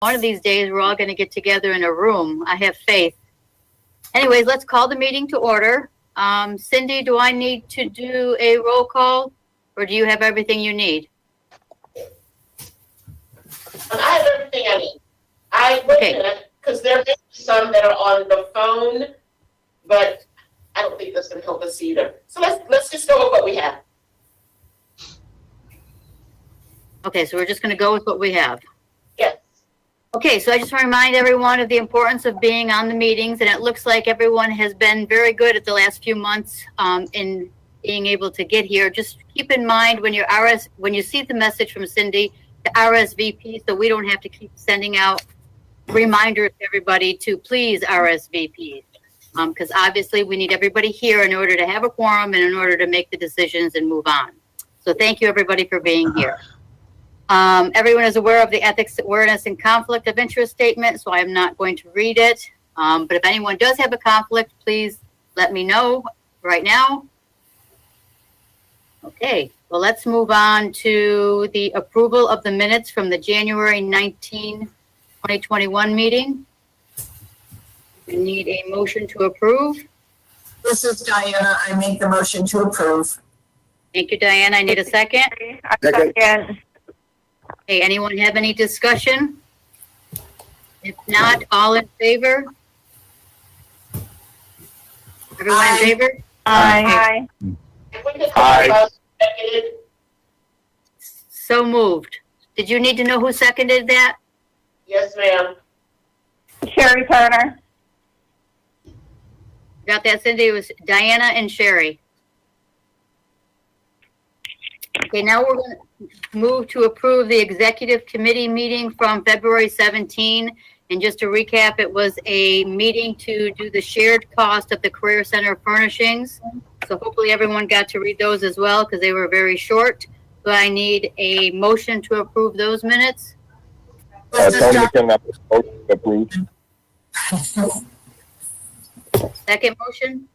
one of these days, we're all going to get together in a room. I have faith. Anyways, let's call the meeting to order. Cindy, do I need to do a roll call, or do you have everything you need? I have everything I need. Wait a minute, because there may be some that are on the phone, but I don't think that's going to help us either. So let's just go with what we have. Okay, so we're just going to go with what we have. Yes. Okay, so I just want to remind everyone of the importance of being on the meetings, and it looks like everyone has been very good at the last few months in being able to get here. Just keep in mind when you see the message from Cindy to RSVP, so we don't have to keep sending out reminders to everybody to please RSVP, because obviously we need everybody here in order to have a quorum and in order to make the decisions and move on. So thank you everybody for being here. Everyone is aware of the Ethics, Awareness, and Conflict of Interest statement, so I'm not going to read it. But if anyone does have a conflict, please let me know right now. Okay, well, let's move on to the approval of the minutes from the January 19, 2021 meeting. We need a motion to approve. This is Diana. I make the motion to approve. Thank you, Diana. I need a second. Second. Okay, anyone have any discussion? If not, all in favor? Everyone in favor? Aye. Aye. So moved. Did you need to know who seconded that? Yes, ma'am. Sherry Turner. Got that, Cindy? It was Diana and Sherry. Okay, now we're going to move to approve the executive committee meeting from February 17. And just to recap, it was a meeting to do the shared cost of the Career Center furnishings. So hopefully everyone got to read those as well because they were very short. So I need a motion to approve those minutes. Tony McKenna, approved. Second motion?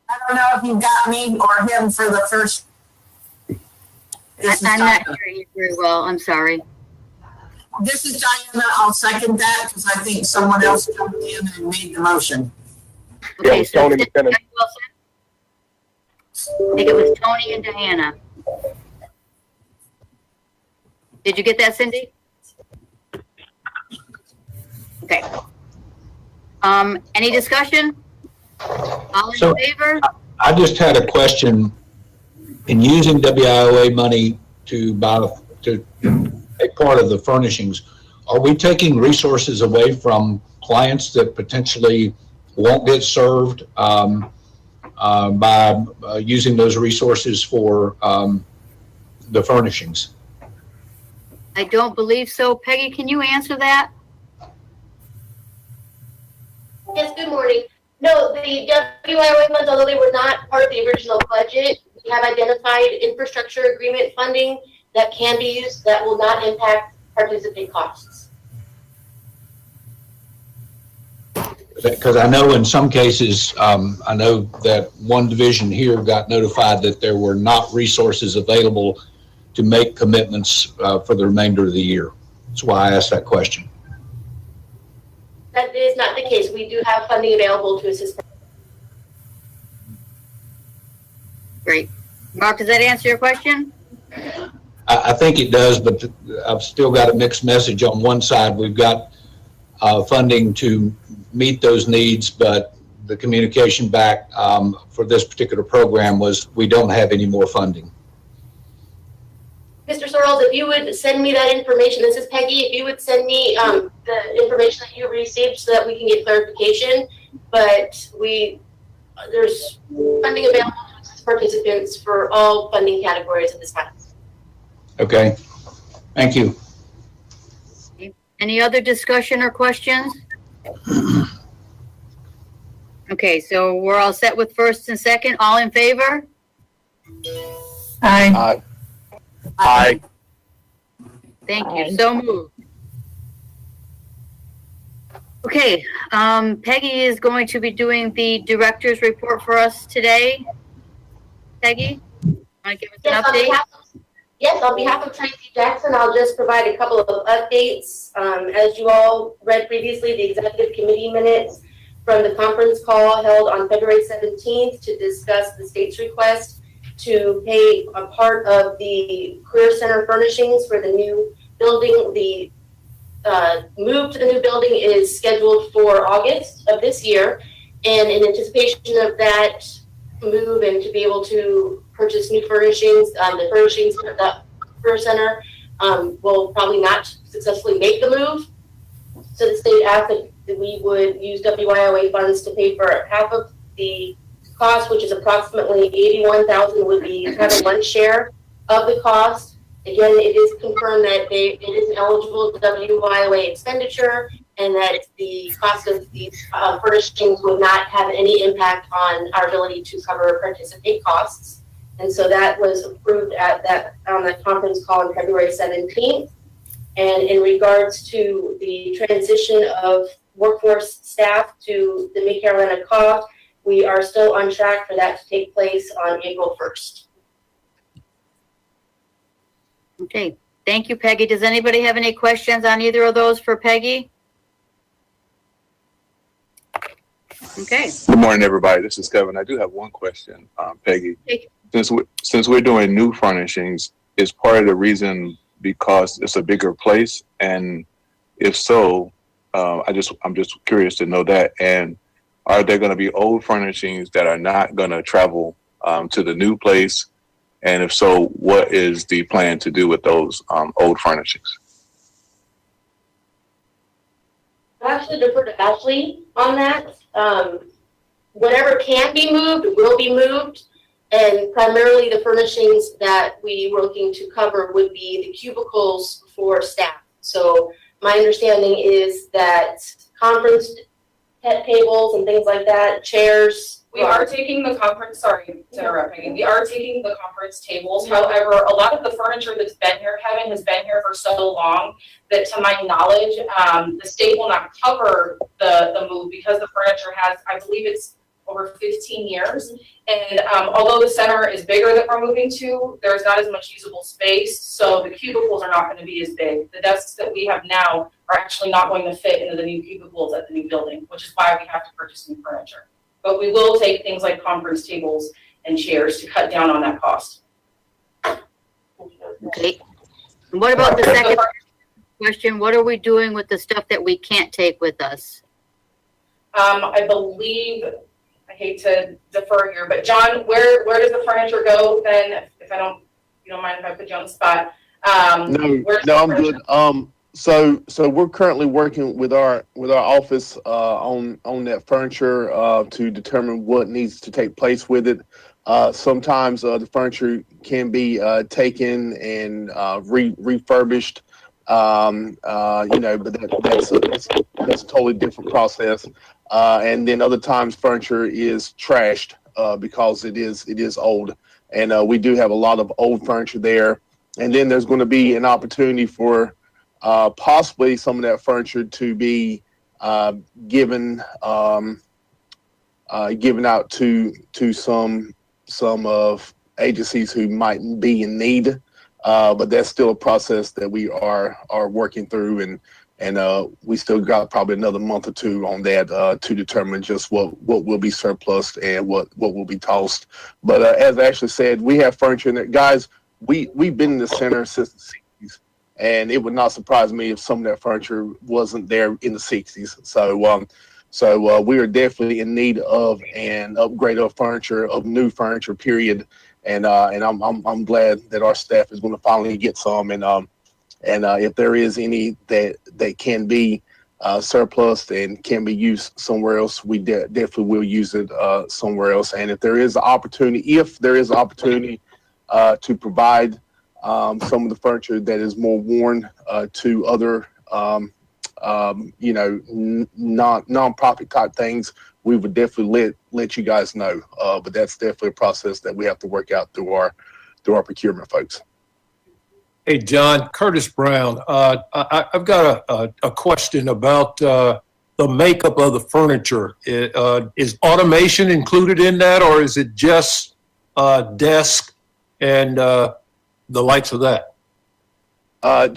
I don't know if you got me or him for the first. I'm not hearing you very well. I'm sorry. This is Diana. I'll second that because I think someone else jumped in and made the motion. Yeah, Okay, it was Tony McKenna. I think it was Tony and Diana. Did you get that, Cindy? Okay. Any discussion? All in favor? I just had a question. In using WIOA money to a part of the furnishings, are we taking resources away from clients that potentially won't get served by using those resources for the furnishings? I don't believe so. Peggy, can you answer that? Yes, good morning. No, the WIOA funds, although they were not part of the original budget, we have identified infrastructure agreement funding that can be used that will not impact participant costs. Because I know in some cases, I know that one division here got notified that there were not resources available to make commitments for the remainder of the year. That's why I asked that question. That is not the case. We do have funding available to assist. Great. Mark, does that answer your question? I think it does, but I've still got a mixed message. On one side, we've got funding to meet those needs, but the communication back for this particular program was we don't have any more funding. Mr. Sorrells, if you would send me that information, this is Peggy, if you would send me the information that you received so that we can get clarification, but there's funding available to assist participants for all funding categories at this time. Okay, thank you. Any other discussion or questions? Okay, so we're all set with first and second. All in favor? Aye. Aye. Thank you. So moved. Okay, Peggy is going to be doing the director's report for us today. Peggy, want to give us an update? Yes, on behalf of Tracy Jackson, I'll just provide a couple of updates. As you all read previously, the executive committee minutes from the conference call held on February 17th to discuss the state's request to pay a part of the Career Center furnishings for the new building. The move to the new building is scheduled for August of this year. And in anticipation of that move and to be able to purchase new furnishings, the furnishings for the Career Center will probably not successfully make the move. So the state asked that we would use WIOA funds to pay for half of the cost, which is approximately $81,000, would be having one share of the cost. Again, it is confirmed that it is an eligible WIOA expenditure and that the cost of these furnishings would not have any impact on our ability to cover participate costs. And so that was approved on the conference call on February 17th. And in regards to the transition of workforce staff to the Mid-Carolina COG, we are still on track for that to take place on April 1st. Okay, thank you, Peggy. Does anybody have any questions on either of those for Peggy? Okay. Good morning, everybody. This is Kevin. I do have one question, Peggy. Hey. Since we're doing new furnishings, is part of the reason because it's a bigger place? And if so, I'm just curious to know that. And are there going to be old furnishings that are not going to travel to the new place? And if so, what is the plan to do with those old furnishings? I'll actually defer to Ashley on that. Whatever can be moved will be moved. And primarily the furnishings that we were looking to cover would be the cubicles for staff. So my understanding is that conference tables and things like that, chairs. We are taking the conference, sorry to interrupt, Peggy. We are taking the conference tables. However, a lot of the furniture that's been here, Kevin, has been here for so long that to my knowledge, the state will not cover the move because the furniture has, I believe it's over 15 years. And although the center is bigger that we're moving to, there's not as much usable space. So the cubicles are not going to be as big. The desks that we have now are actually not going to fit into the new cubicles at the new building, which is why we have to purchase new furniture. But we will take things like conference tables and chairs to cut down on that cost. Okay. And what about the second question? What are we doing with the stuff that we can't take with us? I believe, I hate to defer here, but John, where does the furniture go then? If I don't, you don't mind if I put you on the spot? No, I'm good. So we're currently working with our office on that furniture to determine what needs to take place with it. Sometimes the furniture can be taken and refurbished, but that's a totally different process. And then other times furniture is trashed because it is old, and we do have a lot of old furniture there. And then there's going to be an opportunity for possibly some of that furniture to be given out to some of agencies who might be in need, but that's still a process that we are working through, and we still got probably another month or two on that to determine just what will be surplus and what will be tossed. But as Ashley said, we have furniture in there, guys. We've been in the center since the 60s, and it would not surprise me if some of that furniture wasn't there in the 60s. So we are definitely in need of an upgrade of furniture, of new furniture, period. And I'm glad that our staff is going to finally get some. And if there is any that can be surplus and can be used somewhere else, we definitely will use it somewhere else. And if there is an opportunity, to provide some of the furniture that is more worn to other, non-profit type things, we would definitely let you guys know. But that's definitely a process that we have to work out through our procurement folks. Hey, John, Curtis Brown. I've got a question about the makeup of the furniture. Is automation included in that, or is it just desk and the likes of that?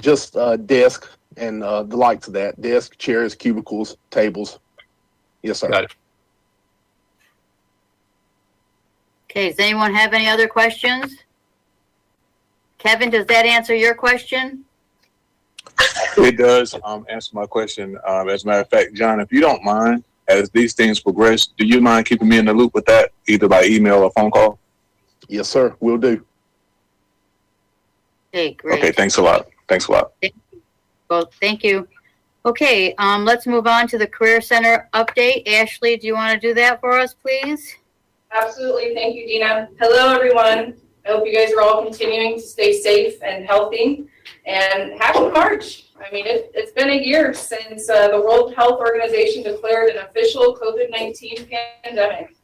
Just desk and the likes of that. Desk, chairs, cubicles, tables. Yes, sir. Got it. Okay, does anyone have any other questions? Kevin, does that answer your question? It does answer my question. As a matter of fact, John, if you don't mind, as these things progress, do you mind keeping me in the loop with that, either by email or phone call? Yes, sir. Will do. Okay, great. Okay, thanks a lot. Thanks a lot. Well, thank you. Okay, let's move on to the Career Center update. Ashley, do you want to do that for us, please? Absolutely. Thank you, Dina. Hello, everyone. I hope you guys are all continuing to stay safe and healthy. And happy March. I mean, it's been a year since the World Health Organization declared an official COVID-19 pandemic.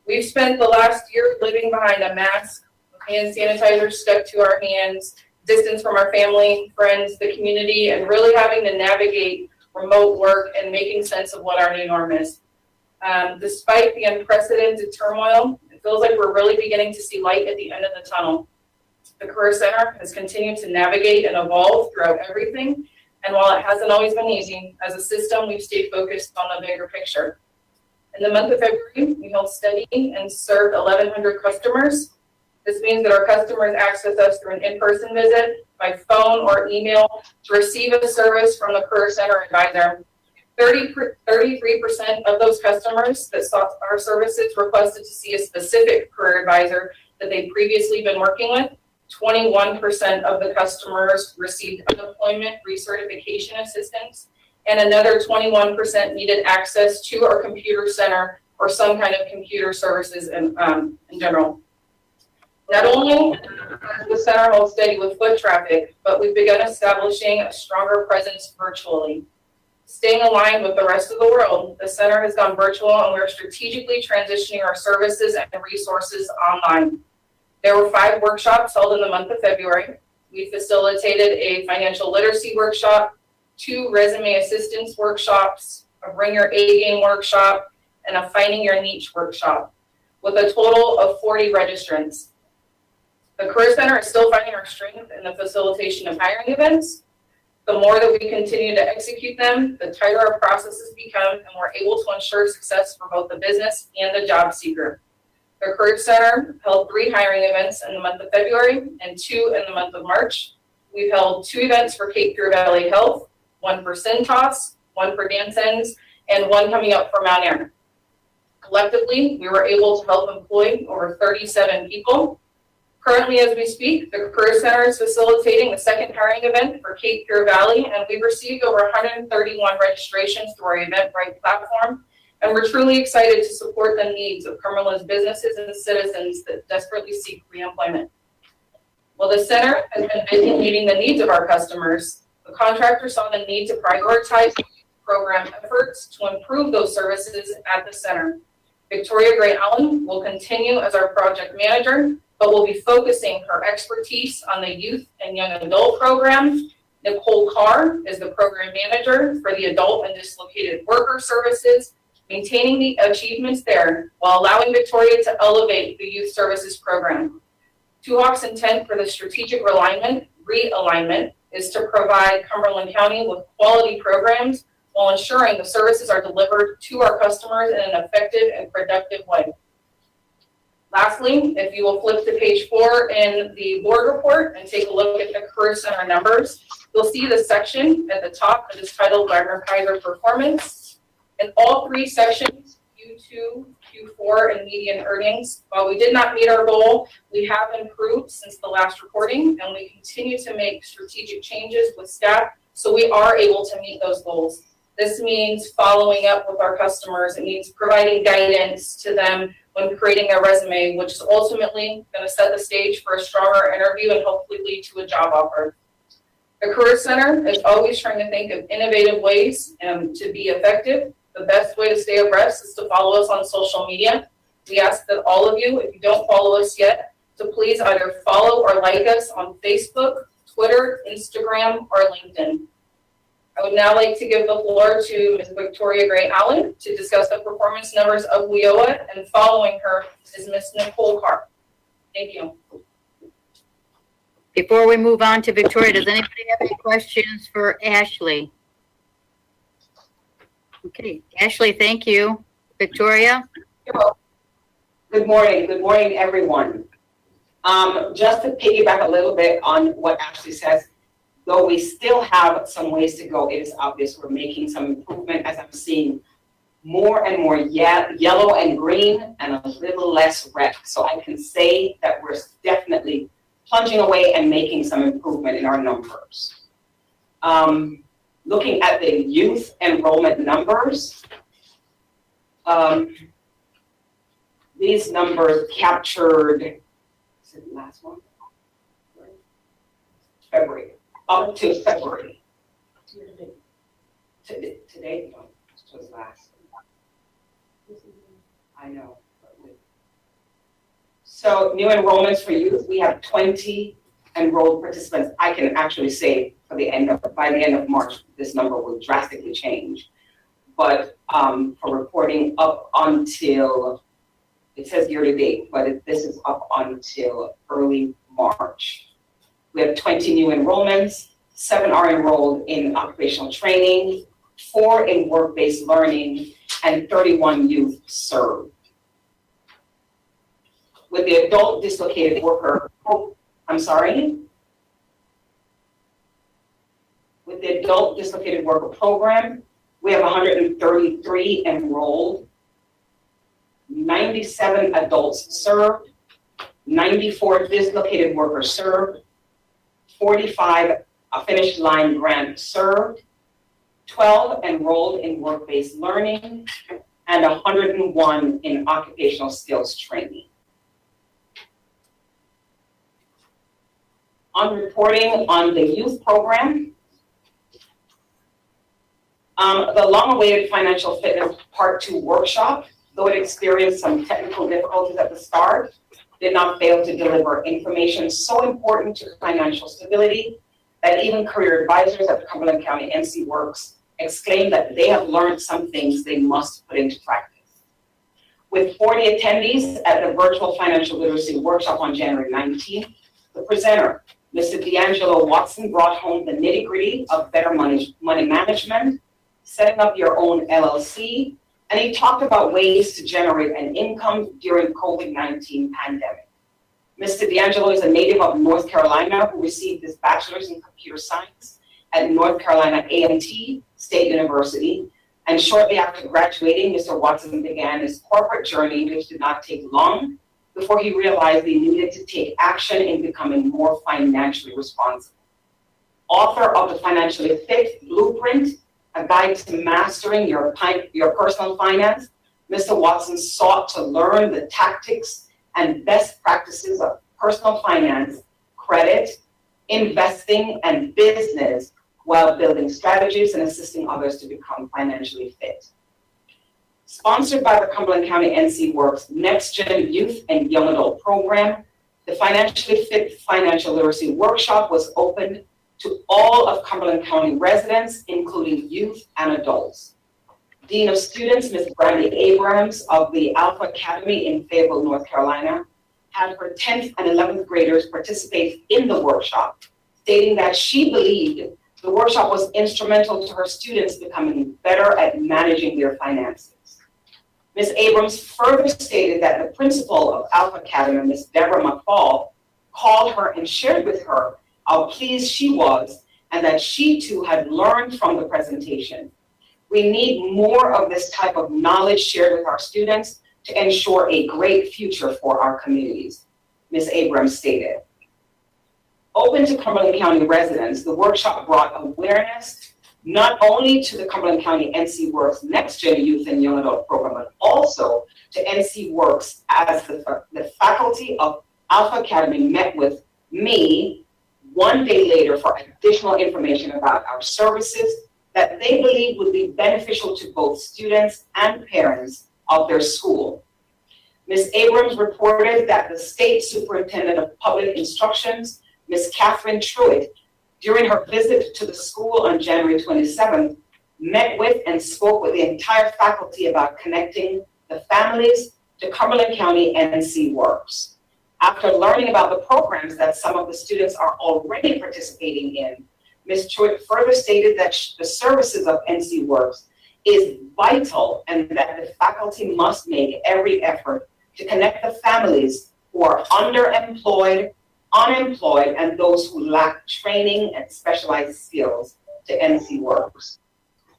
We've spent the last year living behind a mask, hand sanitizer stuck to our hands, distance from our family, friends, the community, and really having to navigate remote work and making sense of what our new norm is. Despite the unprecedented turmoil, it feels like we're really beginning to see light at the end of the tunnel. The Career Center has continued to navigate and evolve throughout everything. And while it hasn't always been easy, as a system, we've stayed focused on the bigger picture. In the month of February, we held steady and served 1,100 customers. This means that our customers access us through an in-person visit, by phone or email to receive a service from the Career Center advisor. 33% of those customers that sought our services requested to see a specific career advisor that they'd previously been working with. 21% of the customers received unemployment recertification assistance, and another 21% needed access to our computer center or some kind of computer services in general. Not only does the center hold steady with foot traffic, but we've begun establishing a stronger presence virtually. Staying aligned with the rest of the world, the center has gone virtual and we're strategically transitioning our services and resources online. There were 5 workshops held in the month of February. We facilitated a financial literacy workshop, 2 resume assistance workshops, a Bring Your A Game workshop, and a Finding Your Niche workshop, with a total of 40 registrants. The Career Center is still finding our strength in the facilitation of hiring events. The more that we continue to execute them, the tighter our processes become, and we're able to ensure success for both the business and the job seeker. The Career Center held 3 hiring events in the month of February and 2 in the month of March. We've held 2 events for Cape Fear Valley Health, 1 for Cintas, 1 for Dansens, and 1 coming up for Mount Air. Collectively, we were able to help employ over 37 people. Currently, as we speak, the Career Center is facilitating the 2nd hiring event for Cape Fear Valley, and we've received over 131 registrations through our Eventbrite platform. And we're truly excited to support the needs of Cumberland's businesses and citizens that desperately seek reemployment. While the center has been busy meeting the needs of our customers, the contractor saw the need to prioritize program efforts to improve those services at the center. Victoria Gray Allen will continue as our project manager, but will be focusing her expertise on the youth and young adult program. Nicole Carr is the program manager for the adult and dislocated worker services, maintaining the achievements there while allowing Victoria to elevate the youth services program. Two Hawks' intent for the strategic realignment is to provide Cumberland County with quality programs while ensuring the services are delivered to our customers in an effective and productive way. Lastly, if you will flip to page 4 in the board report and take a look at the Career Center numbers, you'll see the section at the top that is titled Gardner Kaiser Performance. In all 3 sections, Q2, Q4, and median earnings, while we did not meet our goal, we have improved since the last reporting, and we continue to make strategic changes with staff so we are able to meet those goals. This means following up with our customers. It means providing guidance to them when creating a resume, which is ultimately going to set the stage for a stronger interview and hopefully lead to a job offer. The Career Center is always trying to think of innovative ways to be effective. The best way to stay abreast is to follow us on social media. We ask that all of you, if you don't follow us yet, to please either follow or like us on Facebook, Twitter, Instagram, or LinkedIn. I would now like to give the floor to Ms. Victoria Gray Allen to discuss the performance numbers of WIOA, and following her is Ms. Nicole Carr. Thank you. Before we move on to Victoria, does anybody have any questions for Ashley? Okay, Ashley, thank you. Victoria? Good morning, everyone. Just to piggyback a little bit on what Ashley says, though we still have some ways to go, it is obvious we're making some improvement as I'm seeing more and more yellow and green and a little less red. So I can say that we're definitely plunging away and making some improvement in our numbers. Looking at the youth enrollment numbers, these numbers captured, is it the last one? February, up to February. Today, no, this was last. I know. So new enrollments for youth, we have 20 enrolled participants. I can actually say by the end of March, this number will drastically change. But for reporting up until, it says year to date, but this is up until early March. We have 20 new enrollments, 7 are enrolled in occupational training, 4 in work-based learning, and 31 youth served. With the adult dislocated worker, with the adult dislocated worker program, we have 133 enrolled, 97 adults served, 94 dislocated workers served, 45 finish line grant served, 12 enrolled in work-based learning, and 101 in occupational skills training. On reporting on the youth program, the long-awaited financial fitness part 2 workshop, though it experienced some technical difficulties at the start, did not fail to deliver information so important to financial stability that even career advisors at the Cumberland County NC Works exclaimed that they have learned some things they must put into practice. With 40 attendees at the virtual financial literacy workshop on January 19th, the presenter, Mr. D'Angelo Watson, brought home the nitty-gritty of better money management, setting up your own LLC, and he talked about ways to generate an income during COVID-19 pandemic. Mr. D'Angelo is a native of North Carolina who received his bachelor's in computer science at North Carolina A&T State University, and shortly after graduating, Mr. Watson began his corporate journey, which did not take long, before he realized he needed to take action in becoming more financially responsible. Author of the Financially Fit Blueprint, a guide to mastering your personal finance, Mr. Watson sought to learn the tactics and best practices of personal finance, credit, investing, and business while building strategies and assisting others to become financially fit. Sponsored by the Cumberland County NC Works Next Gen Youth and Young Adult Program, the Financially Fit Financial Literacy Workshop was opened to all of Cumberland County residents, including youth and adults. Dean of Students, Ms. Brandy Abrams of the Alpha Academy in Fayetteville, North Carolina, had her 10th and 11th graders participate in the workshop, stating that she believed the workshop was instrumental to her students becoming better at managing their finances. Ms. Abrams further stated that the principal of Alpha Academy, Ms. Deborah McFall, called her and shared with her how pleased she was and that she too had learned from the presentation. We need more of this type of knowledge shared with our students to ensure a great future for our communities, Ms. Abrams stated. Open to Cumberland County residents, the workshop brought awareness not only to the Cumberland County NC Works Next Gen Youth and Young Adult Program, but also to NC Works as the faculty of Alpha Academy met with me one day later for additional information about our services that they believe would be beneficial to both students and parents of their school. Ms. Abrams reported that the State Superintendent of Public Instructions, Ms. Catherine Truitt, during her visit to the school on January 27th, met with and spoke with the entire faculty about connecting the families to Cumberland County NC Works. After learning about the programs that some of the students are already participating in, Ms. Choi further stated that the services of NC Works is vital and that the faculty must make every effort to connect the families who are underemployed, unemployed, and those who lack training and specialized skills to NC Works.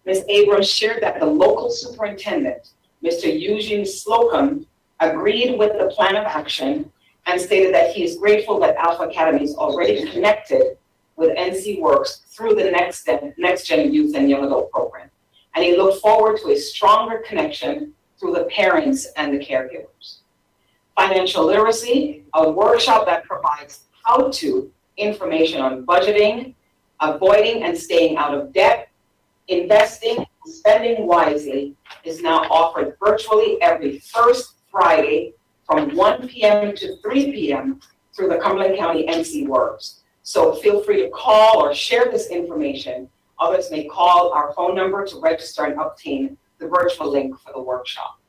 Ms. Abrams shared that the local superintendent, Mr. Eugene Slocum, agreed with the plan of action and stated that he is grateful that Alpha Academy is already connected with NC Works through the Next Gen Youth and Young Adult Program. And he looked forward to a stronger connection through the parents and the caregivers. Financial literacy, a workshop that provides how-to information on budgeting, avoiding and staying out of debt, investing, and spending wisely, is now offered virtually every first Friday from 1 p.m. to 3 p.m. through the Cumberland County NC Works. So feel free to call or share this information. Others may call our phone number to register and obtain the virtual link for the workshop.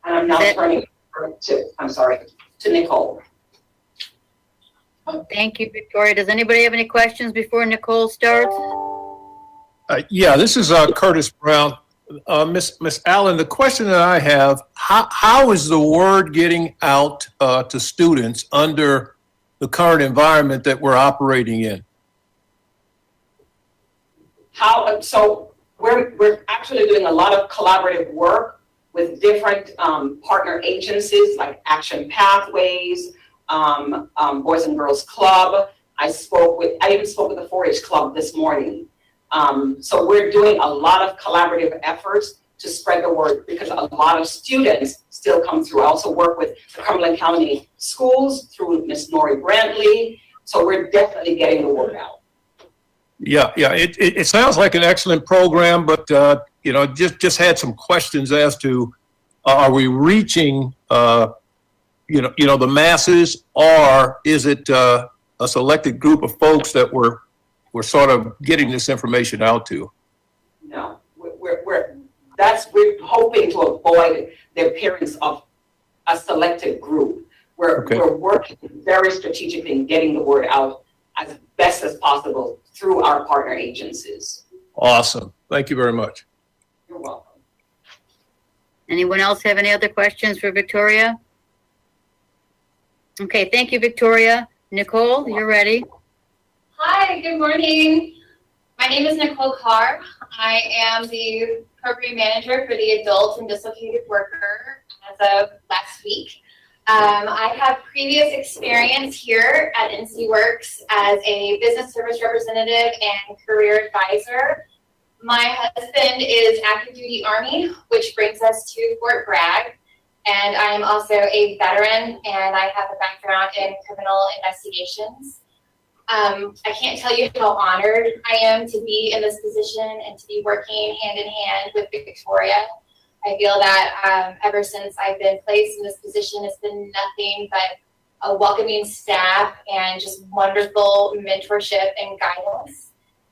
And I'm now turning to Nicole. Thank you, Victoria. Does anybody have any questions before Nicole starts? Yeah, this is Curtis Brown. Miss Allen, the question that I have, how is the word getting out to students under the current environment that we're operating in? So we're actually doing a lot of collaborative work with different partner agencies like Action Pathways, Boys and Girls Club. I even spoke with the 4-H Club this morning. So we're doing a lot of collaborative efforts to spread the word because a lot of students still come through. I also work with the Cumberland County Schools through Miss Nori Brantley. So we're definitely getting the word out. Yeah, it sounds like an excellent program, but just had some questions as to are we reaching the masses, or is it a selected group of folks that we're sort of getting this information out to? No, we're hoping to avoid the appearance of a selected group. We're working very strategically in getting the word out as best as possible through our partner agencies. Awesome. Thank you very much. You're welcome. Anyone else have any other questions for Victoria? Okay, thank you, Victoria. Nicole, you're ready. Hi, good morning. My name is Nicole Carr. I am the program manager for the adult and dislocated worker as of last week. I have previous experience here at NC Works as a business service representative and career advisor. My husband is active duty Army, which brings us to Fort Bragg. And I am also a veteran, and I have a background in criminal investigations. I can't tell you how honored I am to be in this position and to be working hand in hand with Victoria. I feel that ever since I've been placed in this position, it's been nothing but a welcoming staff and just wonderful mentorship and guidance.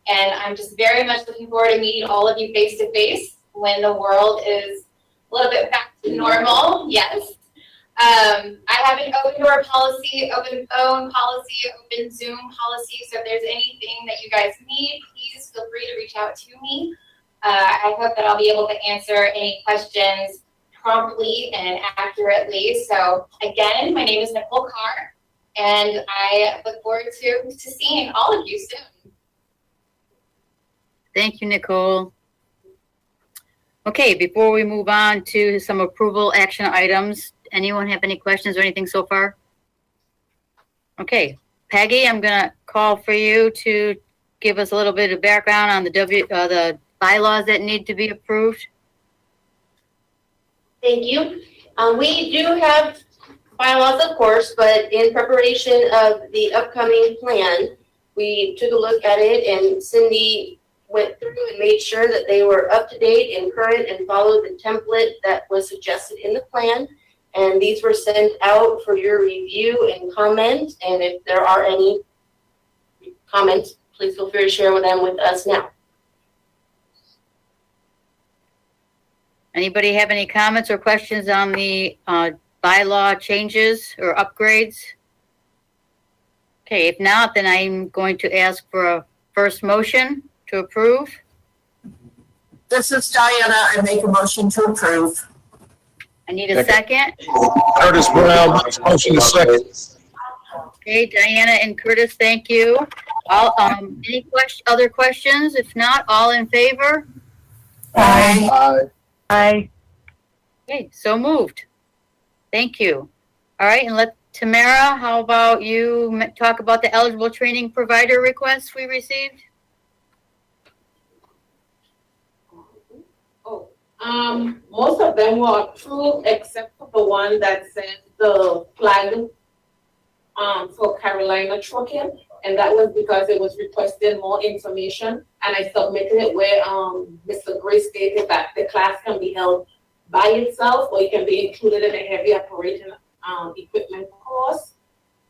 And I'm just very much looking forward to meeting all of you face to face when the world is a little bit back to normal. Yes. I have an open door policy, open phone policy, open Zoom policy. So if there's anything that you guys need, please feel free to reach out to me. I hope that I'll be able to answer any questions promptly and accurately. So again, my name is Nicole Carr, and I look forward to seeing all of you soon. Thank you, Nicole. Okay, before we move on to some approval action items, anyone have any questions or anything so far? Okay, Peggy, I'm gonna call for you to give us a little bit of background on the bylaws that need to be approved. Thank you. We do have bylaws, of course, but in preparation of the upcoming plan, we took a look at it, and Cindy went through and made sure that they were up to date and current and followed the template that was suggested in the plan. And these were sent out for your review and comment. And if there are any comments, please feel free to share them with us now. Anybody have any comments or questions on the bylaw changes or upgrades? Okay, if not, then I'm going to ask for a first motion to approve. This is Diana. I make a motion to approve. I need a second. Curtis Brown, motion is second. Okay, Diana and Curtis, thank you. All, any other questions? If not, all in favor? Aye. Aye. Okay, so moved. Thank you. All right, and Tamara, how about you talk about the eligible training provider requests we received? Most of them were approved except for the one that says the flag for Carolina Trucking, and that was because it was requesting more information, and I submitted it where Mr. Gray stated that the class can be held by itself or it can be included in a heavy operating equipment course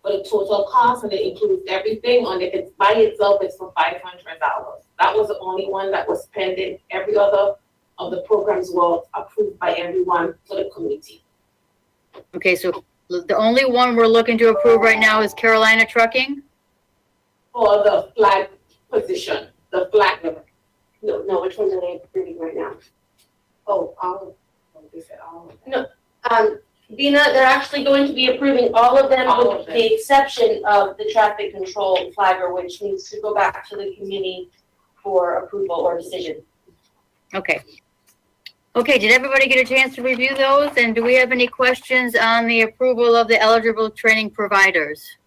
for the total cost, and it includes everything. And if it's by itself, it's for $500. That was the only one that was pending. Every other of the programs were approved by everyone for the committee. Okay, so the only one we're looking to approve right now is Carolina Trucking? For the flag position, the flag. No, which ones are they approving right now? Oh, all of they said all of them. Dina, they're actually going to be approving all of them All with of them. the exception of the traffic control flagger, which needs to go back to the committee for approval or decision. Okay. Okay, did everybody get a chance to review those? And do we have any questions on the approval of the eligible training providers?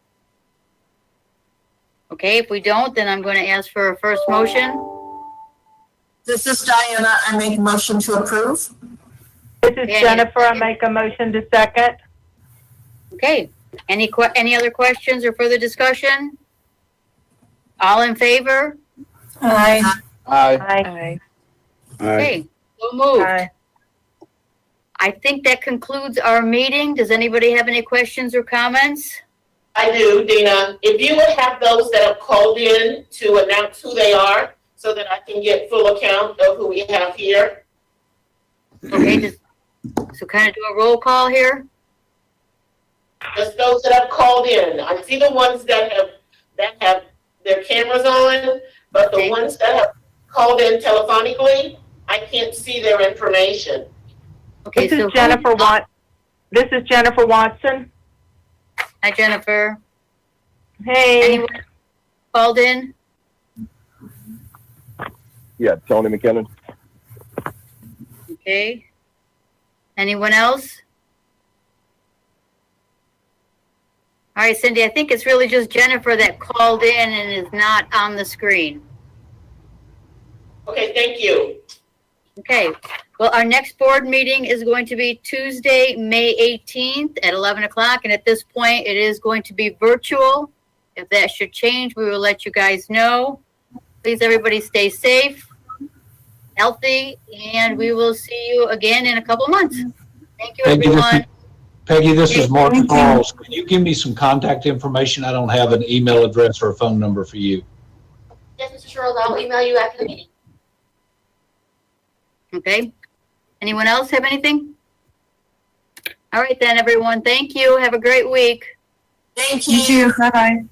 Okay, if we don't, then I'm going to ask for a first motion. This is Diana. I make a motion to approve. This is Jennifer. I make a motion to second. Okay, any other questions or further discussion? All in favor? Aye. Aye. Okay, so moved. Aye. I think that concludes our meeting. Does anybody have any questions or comments? I do, Dina. If you would have those that have called in to announce who they are so that I can get full account of who we have here. Okay, so kind of do a roll call here. Just those that have called in. I see the ones that have their cameras on, but the ones that have called in telephonically, I can't see their information. Okay, This so is Jennifer This is Jennifer Watson. Hi, Jennifer. Hey. Anyone called in? Yeah, Tony McKinnon. Okay. Anyone else? All right, Cindy, I think it's really just Jennifer that called in and is not on the screen. Okay, thank you. Okay, well, our next board meeting is going to be Tuesday, May 18th at 11 o'clock. And at this point, it is going to be virtual. If that should change, we will let you guys know. Please, everybody stay safe, healthy, and we will see you again in a couple months. Thank you, everyone. Peggy, this is Mark Thank you. Charles. Can you give me some contact information? I don't have an email address or a phone number for you. Yes, Mr. Charles, I'll email you after the meeting. Okay. Anyone else have anything? All right then, everyone. Thank you. Have a great week. Thank you. Bye-bye.